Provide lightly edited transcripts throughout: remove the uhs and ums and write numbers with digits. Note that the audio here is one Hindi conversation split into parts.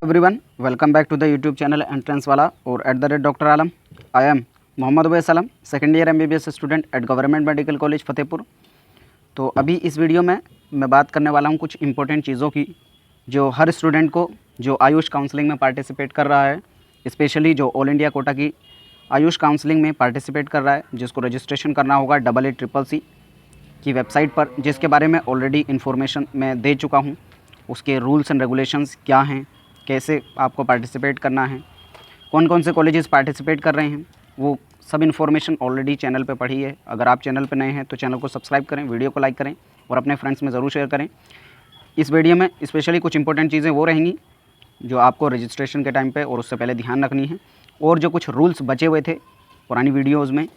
Everyone, welcome back to the YouTube channel entrance वाला और @doctor Alam. I am Mohammad Uvais Alam, second year MBBS student at government medical college Fatehpur. तो अभी इस वीडियो में मैं बात करने वाला हूं कुछ इंपॉर्टेंट चीज़ों की जो हर स्टूडेंट को जो आयुष काउंसलिंग में पार्टिसिपेट कर रहा है, स्पेशली जो ऑल इंडिया कोटा की आयुष काउंसलिंग में पार्टिसिपेट कर रहा है, जिसको रजिस्ट्रेशन करना होगा AACCC की वेबसाइट पर, जिसके बारे में ऑलरेडी इन्फॉर्मेशन मैं दे चुका हूँ। उसके रूल्स एंड रेगुलेशंस क्या हैं, कैसे आपको पार्टिसिपेट करना है, कौन कौन से कॉलेजेस पार्टिसिपेट कर रहे हैं, वो सब इन्फॉर्मेशन ऑलरेडी चैनल पे पड़ी है। अगर आप चैनल पे नए हैं तो चैनल को सब्सक्राइब करें, वीडियो को लाइक करें और अपने फ्रेंड्स में ज़रूर शेयर करें। इस वीडियो में स्पेशली कुछ इंपॉर्टेंट चीज़ें वो रहेंगी जो आपको रजिस्ट्रेशन के टाइम पे और उससे पहले ध्यान रखनी है, और जो कुछ रूल्स बचे हुए थे पुरानी वीडियोज़ में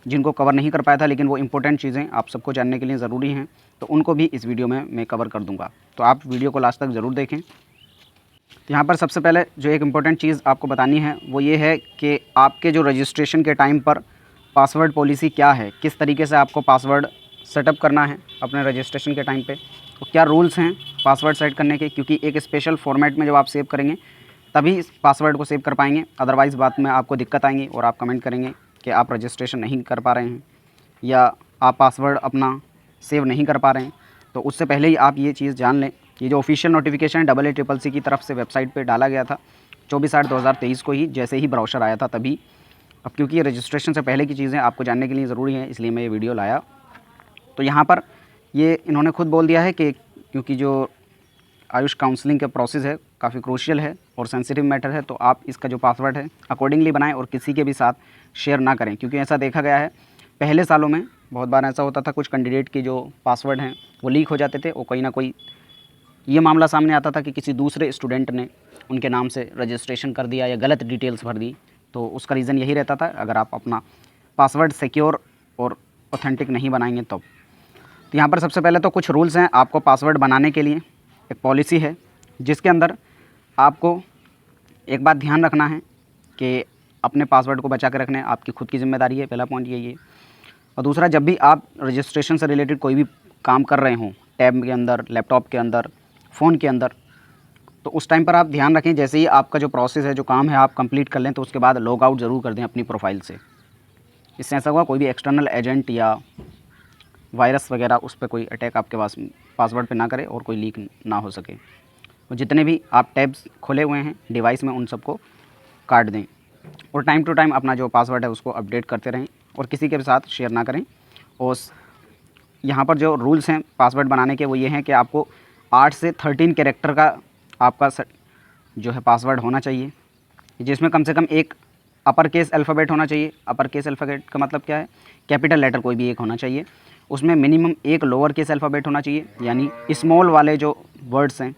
जिनको कवर नहीं कर पाया था, लेकिन वो इंपॉर्टेंट चीज़ें आप सबको जानने के लिए ज़रूरी हैं, तो उनको भी इस वीडियो में मैं कवर कर दूँगा। तो आप वीडियो को लास्ट तक ज़रूर देखें। तो यहाँ पर सबसे पहले जो एक इम्पॉर्टेंट चीज़ आपको बतानी है वो ये है कि आपके जो रजिस्ट्रेशन के टाइम पर पासवर्ड पॉलिसी क्या है, किस तरीके से आपको पासवर्ड सेटअप करना है अपने रजिस्ट्रेशन के टाइम पे, तो क्या रूल्स हैं पासवर्ड सेट करने के, क्योंकि एक स्पेशल फॉर्मेट में जब आप सेव करेंगे तभी इस पासवर्ड को सेव कर पाएंगे, अदरवाइज़ बात में आपको दिक्कत आएंगी और आप कमेंट करेंगे कि आप रजिस्ट्रेशन नहीं कर पा रहे हैं या आप पासवर्ड अपना सेव नहीं कर पा रहे हैं। तो उससे पहले ही आप ये चीज़ जान लें, ये जो ऑफिशियल नोटिफिकेशन AACCC की तरफ से वेबसाइट पे डाला गया था 24/8/2023 को ही, जैसे ही ब्राउज़र आया था तभी। अब क्योंकि ये रजिस्ट्रेशन से पहले की चीज़ें आपको जानने के लिए ज़रूरी है, इसलिए मैं ये वीडियो लाया। तो यहाँ पर ये इन्होंने खुद बोल दिया है कि क्योंकि जो आयुष काउंसलिंग का प्रोसेस है काफ़ी क्रूशियल है और सेंसिटिव मैटर है, तो आप इसका जो पासवर्ड है अकॉर्डिंगली बनाएं और किसी के भी साथ शेयर ना करें, क्योंकि ऐसा देखा गया है पहले सालों में बहुत बार ऐसा होता था, कुछ कैंडिडेट के जो पासवर्ड हैं वो लीक हो जाते थे और कोई ना कोई ये मामला सामने आता था कि किसी दूसरे स्टूडेंट ने उनके नाम से रजिस्ट्रेशन कर दिया या गलत डिटेल्स भर दी। तो उसका रीज़न यही रहता था, अगर आप अपना पासवर्ड सिक्योर और ऑथेंटिक नहीं बनाएंगे तब। तो यहाँ पर सबसे पहले तो कुछ रूल्स हैं आपको पासवर्ड बनाने के लिए। एक पॉलिसी है जिसके अंदर आपको एक बात ध्यान रखना है कि अपने पासवर्ड को बचा के रखना आपकी खुद की जिम्मेदारी है, पहला पॉइंट यही है। और दूसरा, जब भी आप रजिस्ट्रेशन से रिलेटेड कोई भी काम कर रहे हों, टैब के अंदर, लैपटॉप के अंदर, फ़ोन के अंदर, तो उस टाइम पर आप ध्यान रखें जैसे ही आपका जो प्रोसेस है, जो काम है आप कंप्लीट कर लें, तो उसके बाद लॉग आउट ज़रूर कर दें अपनी प्रोफाइल से। इससे ऐसा होगा कोई भी एक्सटर्नल एजेंट या वायरस वगैरह उस पर कोई अटैक आपके पास पासवर्ड पे ना करे और कोई लीक ना हो सके। और जितने भी आप टैब्स खोले हुए हैं डिवाइस में उन सबको काट दें और टाइम टू टाइम अपना जो पासवर्ड है उसको अपडेट करते रहें और किसी के साथ शेयर ना करें। और यहाँ पर जो रूल्स हैं पासवर्ड बनाने के वो ये हैं कि आपको 8 से 13 कैरेक्टर का आपका जो है पासवर्ड होना चाहिए, जिसमें कम से कम एक अपर केस अल्फ़ाबेट होना चाहिए। अपर केस अल्फ़ाबेट का मतलब क्या है, कैपिटल लेटर कोई भी एक होना चाहिए। उसमें मिनिमम एक लोअर केस अल्फ़ाबेट होना चाहिए, यानी स्मॉल वाले जो वर्ड्स हैं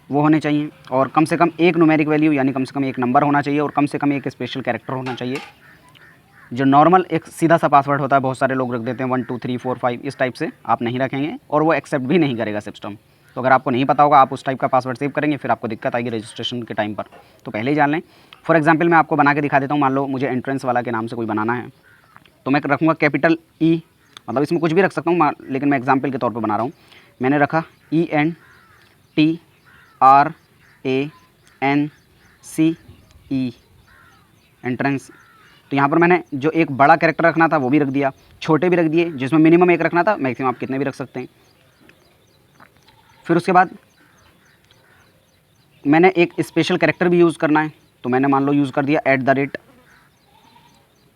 वो होने चाहिए, और कम से कम एक न्यूमेरिक वैल्यू यानी कम से कम एक नंबर होना चाहिए, और कम से कम एक स्पेशल कैरेक्टर होना चाहिए। जो नॉर्मल एक सीधा सा पासवर्ड होता है, बहुत सारे लोग रख देते हैं 1 2 3 4 5, इस टाइप से आप नहीं रखेंगे और वो एक्सेप्ट भी नहीं करेगा सिस्टम। तो अगर आपको नहीं पता होगा आप उस टाइप का पासवर्ड सेव करेंगे, फिर आपको दिक्कत आएगी रजिस्ट्रेशन के टाइम पर, तो पहले ही जान लें। फॉर एग्जाम्पल मैं आपको बना के दिखा देता हूँ। मान लो मुझे एंट्रेंस वाला के नाम से कोई बनाना है, तो मैं रखूँगा कैपिटल E, मतलब इसमें कुछ भी रख सकता हूँ, लेकिन मैं एग्जाम्पल के तौर पर बना रहा हूँ। मैंने रखा ENTRANCE, एंट्रेंस। तो यहाँ पर मैंने जो एक बड़ा कैरेक्टर रखना था वो भी रख दिया, छोटे भी रख दिए, जिसमें मिनिमम एक रखना था, मैक्सिमम आप कितने भी रख सकते हैं। फिर उसके बाद मैंने एक स्पेशल कैरेक्टर भी यूज़ करना है, तो मैंने मान लो यूज़ कर दिया @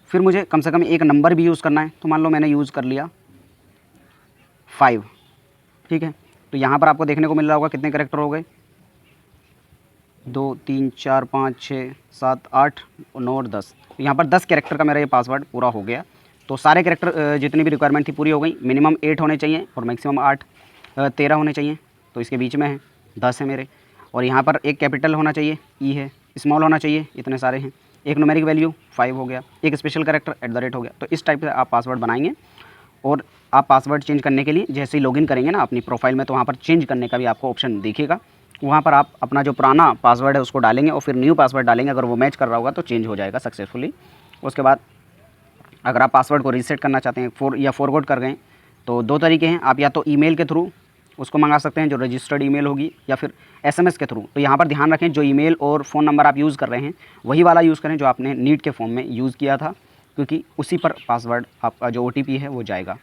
फिर मुझे कम से कम एक नंबर भी यूज़ करना है, तो मान लो मैंने यूज़ कर लिया 5, ठीक है। तो यहाँ पर आपको देखने को मिल रहा होगा कितने कैरेक्टर हो गए, 2 3 4 5 6 7 8 9 और 10। यहाँ पर 10 कैरेक्टर का मेरा ये पासवर्ड पूरा हो गया। तो सारे कैरेक्टर जितनी भी रिक्वायरमेंट थी पूरी हो गई। मिनिमम 8 होने चाहिए और मैक्सिमम 13 होने चाहिए, तो इसके बीच में है 10 है मेरे। और यहाँ पर एक कैपिटल होना चाहिए, E है, स्मॉल होना चाहिए, इतने सारे हैं, एक न्यूमेरिक वैल्यू 5 हो गया, एक स्पेशल कैरेक्टर @ हो गया। तो इस टाइप से आप पासवर्ड बनाएंगे। और आप पासवर्ड चेंज करने के लिए जैसे ही लॉगिन करेंगे ना अपनी प्रोफाइल में, तो वहाँ पर चेंज करने का भी आपको ऑप्शन दिखेगा। वहाँ पर आप अपना जो पुराना पासवर्ड है उसको डालेंगे और फिर न्यू पासवर्ड डालेंगे, अगर वो मैच कर रहा होगा तो चेंज हो जाएगा सक्सेसफुली। उसके बाद अगर आप पासवर्ड को रीसेट करना चाहते हैं या फॉरगॉट कर गए, तो 2 तरीके हैं। आप या तो ईमेल के थ्रू उसको मंगा सकते हैं, जो रजिस्टर्ड ईमेल होगी, या फिर SMS के थ्रू। तो यहाँ पर ध्यान रखें, जो ईमेल और फ़ोन नंबर आप यूज़ कर रहे हैं वही वाला यूज़ करें जो आपने नीट के फॉर्म में यूज़ किया था, क्योंकि उसी पर पासवर्ड आपका जो OTP है वो जाएगा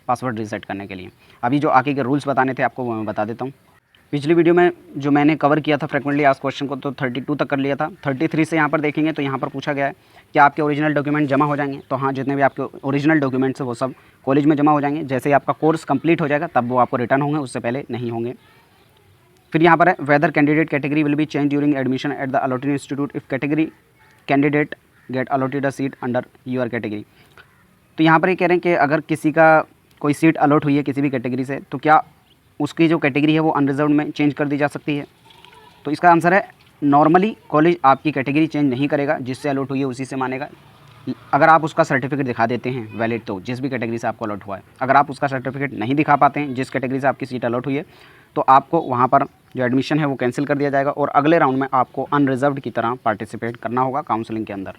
पासवर्ड रीसेट करने के लिए। अभी जो आगे के रूल्स बताने थे आपको वो मैं बता देता हूँ। पिछली वीडियो में जो मैंने कवर किया था फ्रिक्वेंटली आस्क्ड क्वेश्चन को, तो 32 तक कर लिया था। 33 से यहाँ पर देखेंगे तो यहाँ पर पूछा गया है कि आपके ओरिजिनल डॉक्यूमेंट जमा हो जाएंगे। तो हाँ, जितने भी आपके ओरिजिनल डॉक्यूमेंट्स हैं वो सब कॉलेज में जमा हो जाएंगे। जैसे ही आपका कोर्स कंप्लीट हो जाएगा तब वो आपको रिटर्न होंगे, उससे पहले नहीं होंगे। फिर यहाँ पर है whether candidate category will be change during admission at the allotted institute if category candidate get allotted a seat under your category. तो यहाँ पर ये कह रहे हैं कि अगर किसी का कोई सीट अलॉट हुई है किसी भी कैटेगरी से, तो क्या उसकी जो कैटेगरी है वो अनरिजर्व में चेंज कर दी जा सकती है। तो इसका आंसर है नॉर्मली कॉलेज आपकी कैटेगरी चेंज नहीं करेगा, जिससे अलॉट हुई है उसी से मानेगा। अगर आप उसका सर्टिफिकेट दिखा देते हैं वैलिड, तो जिस भी कैटेगरी से आपको अलॉट हुआ है। अगर आप उसका सर्टिफिकेट नहीं दिखा पाते हैं जिस कैटेगरी से आपकी सीट अलॉट हुई है, तो आपको वहाँ पर जो एडमिशन है वो कैंसिल कर दिया जाएगा और अगले राउंड में आपको अनरिजर्व्ड की तरह पार्टिसिपेट करना होगा काउंसलिंग के अंदर।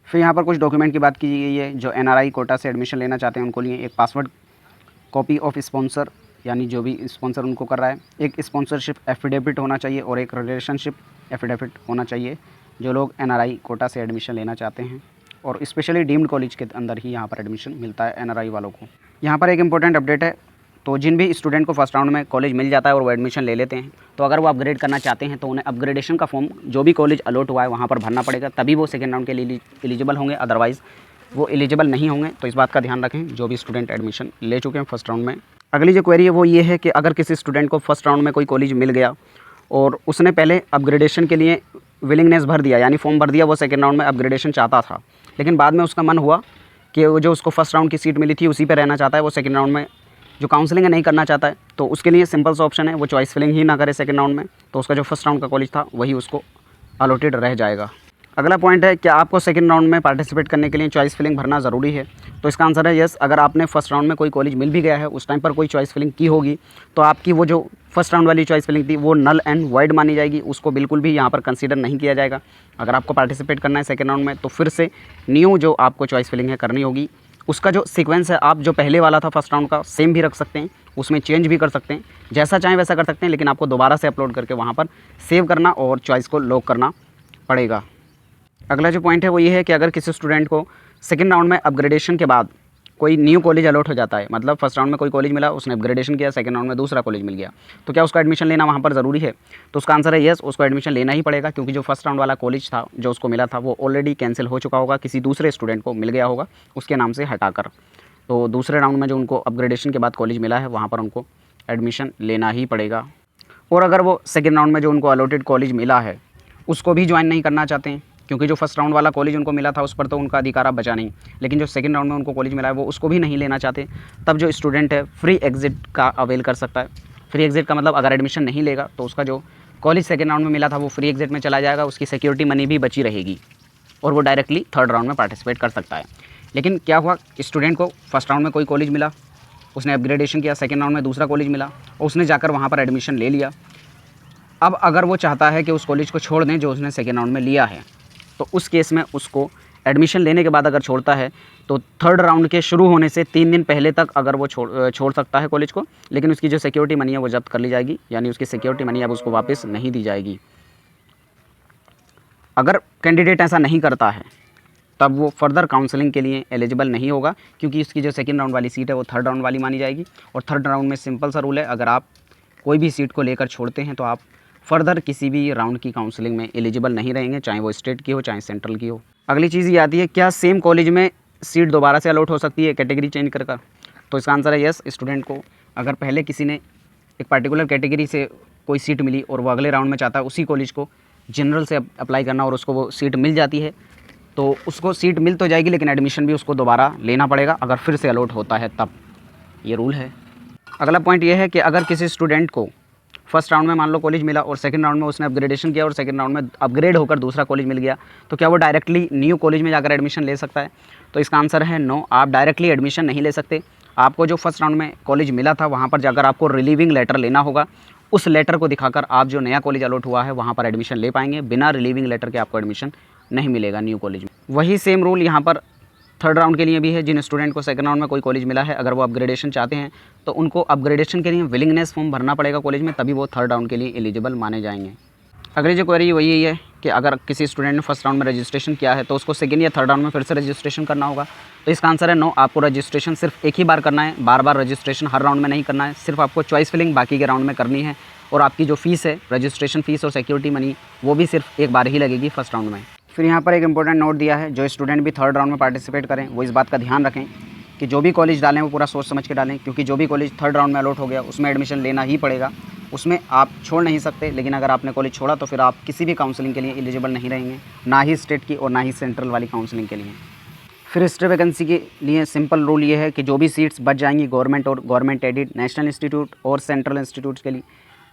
फिर यहाँ पर कुछ डॉक्यूमेंट की बात की गई है। जो NRI कोटा से एडमिशन लेना चाहते हैं उनको लिए एक पासवर्ड कॉपी ऑफ स्पॉन्सर, यानी जो भी स्पॉन्सर उनको कर रहा है, एक स्पॉन्सरशिप एफिडेविट होना चाहिए और एक रिलेशनशिप एफिडेविट होना चाहिए, जो लोग NRI कोटा से एडमिशन लेना चाहते हैं। और स्पेशली डीम्ड कॉलेज के अंदर ही यहाँ पर एडमिशन मिलता है NRI वालों को। यहाँ पर एक इंपॉर्टेंट अपडेट है, तो जिन भी स्टूडेंट को फर्स्ट राउंड में कॉलेज मिल जाता है और वो एडमिशन ले लेते हैं, तो अगर वो अपग्रेड करना चाहते हैं तो उन्हें अपग्रेडेशन का फॉर्म जो भी कॉलेज अलॉट हुआ है वहाँ पर भरना पड़ेगा, तभी वो सेकेंड राउंड के लिए एलिजिबल होंगे, अदरवाइज़ वो एलिजिबल नहीं होंगे। तो इस बात का ध्यान रखें जो भी स्टूडेंट एडमिशन ले चुके हैं फर्स्ट राउंड में। अगली जो क्वेरी है वो ये है कि अगर किसी स्टूडेंट को फर्स्ट राउंड में कोई कॉलेज मिल गया और उसने पहले अपग्रेडेशन के लिए विलिंगनेस भर दिया, यानी फॉर्म भर दिया, वो सेकेंड राउंड में अपग्रेडेशन चाहता था, लेकिन बाद में उसका मन हुआ कि वो जो उसको फर्स्ट राउंड की सीट मिली थी उसी पर रहना चाहता है, वो सेकेंड राउंड में जो काउंसलिंग है नहीं करना चाहता है, तो उसके लिए सिंपल सा ऑप्शन है, वो चॉइस फिलिंग ही ना करे सेकेंड राउंड में, तो उसका जो फर्स्ट राउंड का कॉलेज था वही उसको अलॉटेड रह जाएगा। अगला पॉइंट है कि आपको सेकंड राउंड में पार्टिसिपेट करने के लिए चॉइस फिलिंग भरना ज़रूरी है। तो इसका आंसर है यस। अगर आपने फर्स्ट राउंड में कोई कॉलेज मिल भी गया है, उस टाइम पर कोई चॉइस फिलिंग की होगी, तो आपकी वो जो फर्स्ट राउंड वाली चॉइस फिलिंग थी वो नल एंड वॉइड मानी जाएगी, उसको बिल्कुल भी यहाँ पर कंसीडर नहीं किया जाएगा। अगर आपको पार्टिसिपेट करना है सेकेंड राउंड में, तो फिर से न्यू जो आपको चॉइस फिलिंग है करनी होगी। उसका जो सीक्वेंस है, आप जो पहले वाला था फर्स्ट राउंड का सेम भी रख सकते हैं, उसमें चेंज भी कर सकते हैं, जैसा चाहें वैसा कर सकते हैं, लेकिन आपको दोबारा से अपलोड करके वहाँ पर सेव करना और चॉइस को लॉक करना पड़ेगा। अगला जो पॉइंट है वो ये है कि अगर किसी स्टूडेंट को सेकंड राउंड में अपग्रेडेशन के बाद कोई न्यू कॉलेज अलॉट हो जाता है, मतलब फर्स्ट राउंड में कोई कॉलेज मिला, उसने अपग्रेडेशन किया, सेकंड राउंड में दूसरा कॉलेज मिल गया, तो क्या उसका एडमिशन लेना वहाँ पर ज़रूरी है? तो उसका आंसर है यस, उसको एडमिशन लेना ही पड़ेगा, क्योंकि जो फर्स्ट राउंड वाला कॉलेज था जो उसको मिला था वो ऑलरेडी कैंसिल हो चुका होगा, किसी दूसरे स्टूडेंट को मिल गया होगा उसके नाम से हटाकर। तो दूसरे राउंड में जो उनको अपग्रेडेशन के बाद कॉलेज मिला है वहाँ पर उनको एडमिशन लेना ही पड़ेगा। और अगर वो सेकेंड राउंड में जो उनको अलॉटेड कॉलेज मिला है उसको भी ज्वाइन नहीं करना चाहते हैं, क्योंकि जो फर्स्ट राउंड वाला कॉलेज उनको मिला था उस पर तो उनका अधिकार अब बचा नहीं, लेकिन जो सेकंड राउंड में उनको कॉलेज मिला है वो उसको भी नहीं लेना चाहते, तब जो स्टूडेंट है फ्री एग्जिट का अवेल कर सकता है। फ्री एग्जिट का मतलब अगर एडमिशन नहीं लेगा तो उसका जो कॉलेज सेकंड राउंड में मिला था वो फ्री एग्जिट में चला जाएगा, उसकी सिक्योरिटी मनी भी बची रहेगी और वो डायरेक्टली थर्ड राउंड में पार्टिसिपेट कर सकता है। लेकिन क्या हुआ, स्टूडेंट को फर्स्ट राउंड में कोई कॉलेज मिला, उसने अपग्रेडेशन किया, सेकेंड राउंड में दूसरा कॉलेज मिला और उसने जाकर वहाँ पर एडमिशन ले लिया। अब अगर वो चाहता है कि उस कॉलेज को छोड़ दें जो उसने सेकेंड राउंड में लिया है, तो उस केस में उसको एडमिशन लेने के बाद अगर छोड़ता है तो थर्ड राउंड के शुरू होने से 3 दिन पहले तक अगर वो छोड़ सकता है कॉलेज को, लेकिन उसकी जो सिक्योरिटी मनी है वो जब्त कर ली जाएगी, यानी उसकी सिक्योरिटी मनी अब उसको वापस नहीं दी जाएगी। अगर कैंडिडेट ऐसा नहीं करता है तब वो फर्दर काउंसलिंग के लिए एलिजिबल नहीं होगा, क्योंकि उसकी जो सेकेंड राउंड वाली सीट है वो थर्ड राउंड वाली मानी जाएगी। और थर्ड राउंड में सिंपल सा रूल है, अगर आप कोई भी सीट को लेकर छोड़ते हैं तो आप फर्दर किसी भी राउंड की काउंसलिंग में एलिजिबल नहीं रहेंगे, चाहे वो स्टेट की हो चाहे सेंट्रल की हो। अगली चीज़ ये आती है, क्या सेम कॉलेज में सीट दोबारा से अलॉट हो सकती है कैटेगरी चेंज कर? तो इसका आंसर है यस। स्टूडेंट को अगर पहले किसी ने एक पर्टिकुलर कैटेगरी से कोई सीट मिली और वो अगले राउंड में चाहता है उसी कॉलेज को जनरल से अप्लाई करना और उसको वो सीट मिल जाती है, तो उसको सीट मिल तो जाएगी, लेकिन एडमिशन भी उसको दोबारा लेना पड़ेगा अगर फिर से अलॉट होता है तब। ये रूल है। अगला पॉइंट ये है कि अगर किसी स्टूडेंट को फर्स्ट राउंड में मान लो कॉलेज मिला और सेकंड राउंड में उसने अपग्रेडेशन किया और सेकंड राउंड में अपग्रेड होकर दूसरा कॉलेज मिल गया, तो क्या वो डायरेक्टली न्यू कॉलेज में जाकर एडमिशन ले सकता है? तो इसका आंसर है नो, आप डायरेक्टली एडमिशन नहीं ले सकते। आपको जो फर्स्ट राउंड में कॉलेज मिला था वहाँ पर जाकर आपको रिलीविंग लेटर लेना होगा, उस लेटर को दिखाकर आप जो नया कॉलेज अलॉट हुआ है वहाँ पर एडमिशन ले पाएंगे। बिना रिलीविंग लेटर के आपको एडमिशन नहीं मिलेगा न्यू कॉलेज में। वही सेम रूल यहाँ पर थर्ड राउंड के लिए भी है। जिन स्टूडेंट को सेकंड राउंड में कोई कॉलेज मिला है, अगर वो अपग्रेडेशन चाहते हैं तो उनको अपग्रेडेशन के लिए विलिंगनेस फॉर्म भरना पड़ेगा कॉलेज में, तभी वो थर्ड राउंड के लिए एलिजिबल माने जाएंगे। अगली जो क्वेरी वही है कि अगर किसी स्टूडेंट ने फर्स्ट राउंड में रजिस्ट्रेशन किया है तो उसको सेकेंड या थर्ड राउंड में फिर से रजिस्ट्रेशन करना होगा। तो इसका आंसर है नो। आपको रजिस्ट्रेशन सिर्फ एक ही बार करना है, बार बार रजिस्ट्रेशन हर राउंड में नहीं करना है। सिर्फ आपको चॉइस फिलिंग बाकी के राउंड में करनी है, और आपकी जो फीस है, रजिस्ट्रेशन फ़ीस और सिक्योरिटी मनी, वो भी सिर्फ एक बार ही लगेगी फर्स्ट राउंड में। फिर यहाँ पर एक इंपॉर्टेंट नोट दिया है, जो स्टूडेंट भी थर्ड राउंड में पार्टिसिपेट करें वो इस बात का ध्यान रखें कि जो भी कॉलेज डालें वो पूरा सोच समझ के डालें, क्योंकि जो भी कॉलेज थर्ड राउंड में अलॉट हो गया उसमें एडमिशन लेना ही पड़ेगा, उसमें आप छोड़ नहीं सकते। लेकिन अगर आपने कॉलेज छोड़ा तो फिर आप किसी भी काउंसलिंग के लिए एलिजिबल नहीं रहेंगे, ना ही स्टेट की और ना ही सेंट्रल वाली काउंसलिंग के लिए। फिर स्टे वैकेंसी के लिए सिंपल रूल ये है कि जो भी सीट्स बच जाएंगी गवर्नमेंट और गवर्नमेंट एडिड नेशनल इंस्टीट्यूट और सेंट्रल इंस्टीट्यूट्स के लिए,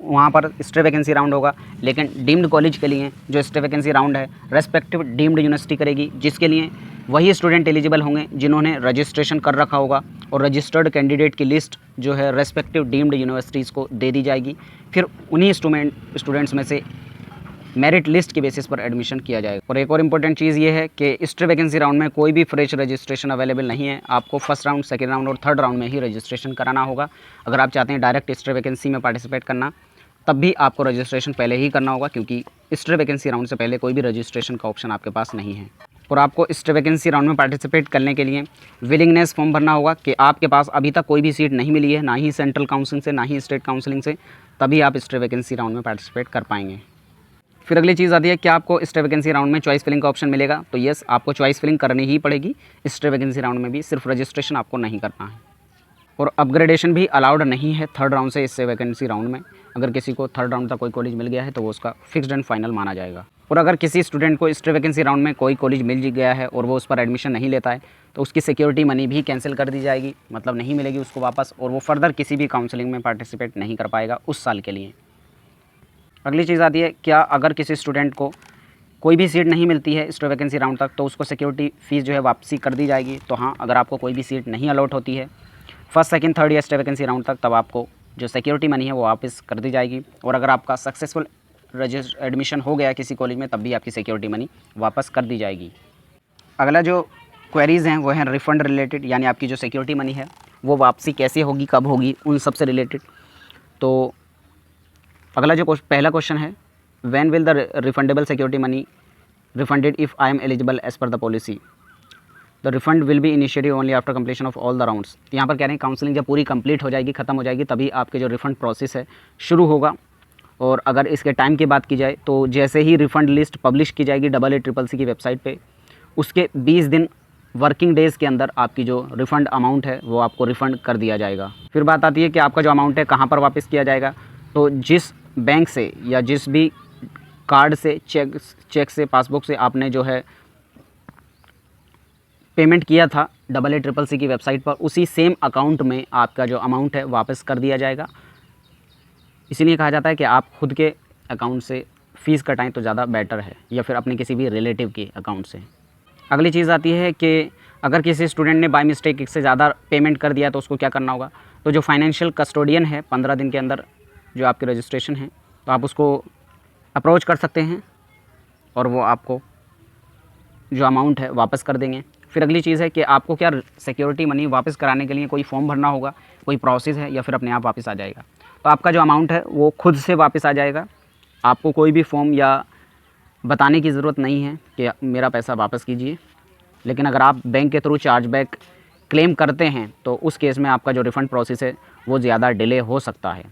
वहाँ पर स्टे वैकेंसी राउंड होगा। लेकिन डीम्ड कॉलेज के लिए जो स्टे वैकेंसी राउंड है रेस्पेक्टिव डीम्ड यूनिवर्सिटी करेगी, जिसके लिए वही स्टूडेंट एलिजिबल होंगे जिन्होंने रजिस्ट्रेशन कर रखा होगा, और रजिस्टर्ड कैंडिडेट की लिस्ट जो है रेस्पेक्टिव डीम्ड यूनिवर्सिटीज़ को दे दी जाएगी। फिर उन्हीं स्टूडेंट्स में से मेरिट लिस्ट के बेसिस पर एडमिशन किया जाएगा। और एक और इम्पोर्टेंट चीज़ ये है कि स्टे वैकेंसी राउंड में कोई भी फ्रेश रजिस्ट्रेशन अवेलेबल नहीं है। आपको फर्स्ट राउंड, सेकेंड राउंड और थर्ड राउंड में ही रजिस्ट्रेशन कराना होगा। अगर आप चाहते हैं डायरेक्ट स्टे वैकेंसी में पार्टिसिपेट करना, तब भी आपको रजिस्ट्रेशन पहले ही करना होगा, क्योंकि स्टे वैकेंसी राउंड से पहले कोई भी रजिस्ट्रेशन का ऑप्शन आपके पास नहीं है। और आपको स्टे वैकेंसी राउंड में पार्टिसिपेट करने के लिए विलिंगनेस फॉर्म भरना होगा कि आपके पास अभी तक कोई भी सीट नहीं मिली है, ना ही सेंट्रल काउंसिलिंग से, ना ही स्टेट काउंसिलिंग से, तभी आप स्टे वैकेंसी राउंड में पार्टिसिपेट कर पाएंगे। फिर अगली चीज़ आती है कि आपको स्टे वैकेंसी राउंड में चॉइस फिलिंग का ऑप्शन मिलेगा। तो येस, आपको चॉइस फिलिंग करनी ही पड़ेगी स्टे वैकेंसी राउंड में भी, सिर्फ रजिस्ट्रेशन आपको नहीं करना है। और अपग्रेडेशन भी अलाउड नहीं है थर्ड राउंड से स्टे वैकेंसी राउंड में। अगर किसी को थर्ड राउंड तक कोई कॉलेज मिल गया है तो वो उसका फिक्स्ड एंड फाइनल माना जाएगा। और अगर किसी स्टूडेंट को स्टे वैकेंसी राउंड में कोई कॉलेज मिल गया है और वो उस पर एडमिशन नहीं लेता है तो उसकी सिक्योरिटी मनी भी कैंसिल कर दी जाएगी, मतलब नहीं मिलेगी उसको वापस, और वो फर्दर किसी भी काउंसलिंग में पार्टिसिपेट नहीं कर पाएगा उस साल के लिए। अगली चीज़ आती है, क्या अगर किसी स्टूडेंट को कोई भी सीट नहीं मिलती है स्टे वैकेंसी राउंड तक तो उसको सिक्योरिटी फ़ीस जो है वापसी कर दी जाएगी। तो हाँ, अगर आपको कोई भी सीट नहीं अलॉट होती है फर्स्ट, सेकंड, थर्ड या स्टे वैकेंसी राउंड तक, तब आपको जो सिक्योरिटी मनी है वो वापस कर दी जाएगी। और अगर आपका सक्सेसफुल एडमिशन हो गया किसी कॉलेज में, तब भी आपकी सिक्योरिटी मनी वापस कर दी जाएगी। अगला जो क्वेरीज़ हैं वो हैं रिफ़ंड रिलेटेड, यानी आपकी जो सिक्योरिटी मनी है वो वापसी कैसे होगी, कब होगी, उन सब से रिलेटेड। तो अगला जो पहला क्वेश्चन है, when will the refundable security money refunded if I am eligible as per the policy. The refund will be initiated only after completion of all the rounds. यहाँ पर कह रहे हैं काउंसलिंग जब पूरी कंप्लीट हो जाएगी, ख़त्म हो जाएगी, तभी आपके जो रिफ़ंड प्रोसेस है शुरू होगा। और अगर इसके टाइम की बात की जाए तो जैसे ही रिफ़ंड लिस्ट पब्लिश की जाएगी AACCC की वेबसाइट पे, उसके 20 दिन वर्किंग डेज़ के अंदर आपकी जो रिफ़ंड अमाउंट है वो आपको रिफ़ंड कर दिया जाएगा। फिर बात आती है कि आपका जो अमाउंट है कहाँ पर वापस किया जाएगा। तो जिस बैंक से या जिस भी कार्ड से, चेक से, पासबुक से आपने जो है पेमेंट किया था AACCC की वेबसाइट पर, उसी सेम अकाउंट में आपका जो अमाउंट है वापस कर दिया जाएगा। इसीलिए कहा जाता है कि आप खुद के अकाउंट से फ़ीस कटाएं तो ज़्यादा बेटर है, या फिर अपने किसी भी रिलेटिव के अकाउंट से। अगली चीज़ आती है कि अगर किसी स्टूडेंट ने बाय मिस्टेक एक से ज़्यादा पेमेंट कर दिया तो उसको क्या करना होगा। तो जो फाइनेंशियल कस्टोडियन है 15 दिन के अंदर जो आपकी रजिस्ट्रेशन है, तो आप उसको अप्रोच कर सकते हैं और वो आपको जो अमाउंट है वापस कर देंगे। फिर अगली चीज़ है कि आपको क्या सिक्योरिटी मनी वापस कराने के लिए कोई फॉर्म भरना होगा, कोई प्रोसेस है, या फिर अपने आप वापस आ जाएगा। तो आपका जो अमाउंट है वो खुद से वापस आ जाएगा। आपको कोई भी फॉर्म या बताने की ज़रूरत नहीं है कि मेरा पैसा वापस कीजिए। लेकिन अगर आप बैंक के थ्रू चार्जबैक क्लेम करते हैं तो उस केस में आपका जो रिफ़ंड प्रोसेस है वो ज़्यादा डिले हो सकता है।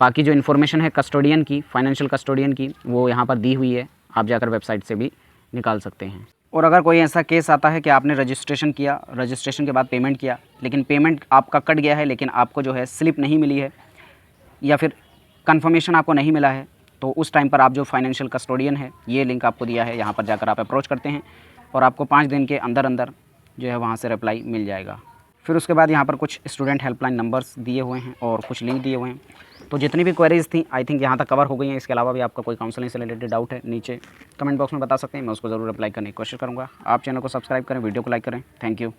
बाकी जो इन्फॉर्मेशन है कस्टोडियन की, फाइनेंशियल कस्टोडियन की, वो यहाँ पर दी हुई है, आप जाकर वेबसाइट से भी निकाल सकते हैं। और अगर कोई ऐसा केस आता है कि आपने रजिस्ट्रेशन किया, रजिस्ट्रेशन के बाद पेमेंट किया, लेकिन पेमेंट आपका कट गया है, लेकिन आपको जो है स्लिप नहीं मिली है या फिर कंफर्मेशन आपको नहीं मिला है, तो उस टाइम पर आप जो फाइनेंशियल कस्टोडियन है, ये लिंक आपको दिया है, यहाँ पर जाकर आप अप्रोच करते हैं और आपको 5 दिन के अंदर अंदर जो है वहाँ से रिप्लाई मिल जाएगा। फिर उसके बाद यहाँ पर कुछ स्टूडेंट हेल्पलाइन नंबर्स दिए हुए हैं और कुछ लिंक दिए हुए हैं। तो जितनी भी क्वेरीज़ थी आई थिंक यहाँ तक कवर हो गई हैं। इसके अलावा भी आपका कोई काउंसलिंग से रिलेटेड डाउट है, नीचे कमेंट बॉक्स में बता सकते हैं, मैं उसको ज़रूर रिप्लाई करने की कोशिश करूँगा। आप चैनल को सब्सक्राइब करें, वीडियो को लाइक करें। Thank you.